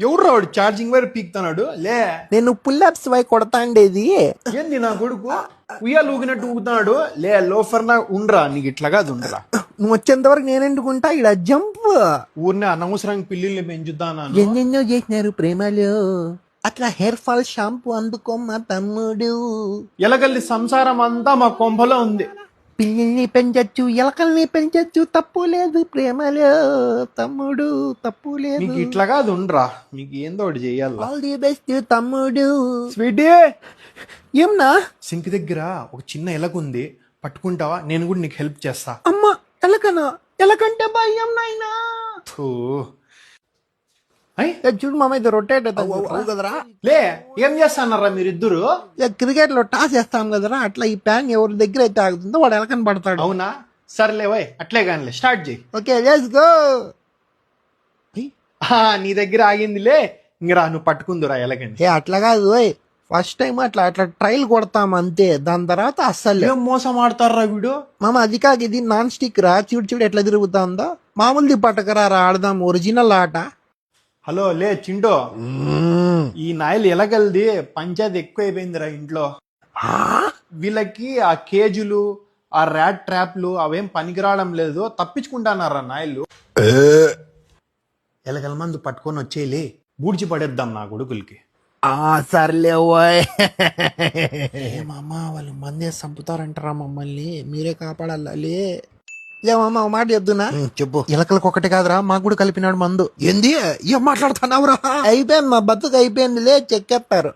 ఎవరు వాడు charging wire పీక్తున్నాడు లే. నేను పుల్అప్స్ వై కొడతాండేది. ఏంది నా కొడుకు ఉయ్యాలు ఊగినట్టు ఊగుతున్నాడు లే. లోఫర్ నా ఉండ్రా, నీకు ఇట్లా కాదు ఉండరా. నువ్వు వచ్చేంత వరకు నేనెందుకుంటా ఇడ జంప్. ఊరినే అనవసరంగా పిల్లిల్ని పెంచుతానా. ఎన్నెన్నో చేసినారు ప్రేమలో, అట్లా హెయిర్ ఫాల్ షాంపూ అందుకోమ్మా తమ్ముడు. ఎలగల్లి సంసారం అంతా మా కొంపలో ఉంది. పిల్లల్ని పెంచచ్చు, ఎలకల్ని పెంచచ్చు, తప్పు లేదు ప్రేమలో తమ్ముడు, తప్పు లేదు. నీకు ఇట్లా కాదు ఉండరా, మీకు ఏందో ఒకటి చెయ్యాలి. ఆల్ ది బెస్ట్ తమ్ముడు. స్వీటీ, ఏమన్నా సింక్ దగ్గర ఒక చిన్న ఎలకుంది, పట్టుకుంటావా? నేను కూడా నీకు హెల్ప్ చేస్తా. అమ్మ ఎలకనా? ఎలకంటే భయం నాయనా. థూ. చూడు మామ, ఇది రొటేట్ కదరా. లే, ఏం చేస్తానరా మీరిద్దరు? క్రికెట్ లో టాస్ చేస్తాం కదరా, అట్లా ఈ ప్యాన్ ఎవరి దగ్గర అయితే ఆగుతుందో వాడు ఎలకని పడతాడు. అవునా, సర్లే వై అట్లే కానీ స్టార్ట్ చేయి. Okay let's go. నీ దగ్గర ఆగిందిలే, ఇంకరా నువ్వు పట్టుకుందురా ఎలకండి. అట్లా కాదు, ఫస్ట్ టైం అట్లా అట్లా ట్రైల్ కొడతాం అంతే, దాని తర్వాత అస్సలు. ఏం మోసం ఆడతారా వీడు? మామ అది కాక ఇది నాన్ స్టిక్ రా, చూడు చూడు ఎట్లా తిరుగుతుందో. మామూలుది పట్టకరా ఆడదాం, ఒరిజినల్ ఆట. హలో లే చింటో, ఈ నాయలు ఎలగలది పంచాయతీ ఎక్కువ అయిపోయిందిరా ఇంట్లో. వీళ్ళకి ఆ కేజులు, ఆ ర్యాట్ ట్రాప్లు అవేం పనికిరావడం లేదు, తప్పించుకుంటానారా నాయలు. ఎలగల మందు పట్టుకొని వచ్చేలే, బూడ్చి పడేద్దాం నా కొడుకులకి. సర్లే మామ, వాళ్ళు మందే చంపుతారంటారా మమ్మల్ని, మీరే కాపాడాలి. ఏమమ్మా ఒక మాట చెప్తున్నా, చెప్పు. ఎలకలకు ఒకటి కాదురా, మాకు కూడా కలిపినాడు మందు. ఏంది ఏం మాట్లాడుతున్నావురా? అయిపోయింది, మా బతుకు అయిపోయిందిలే, చెక్కేస్తారు.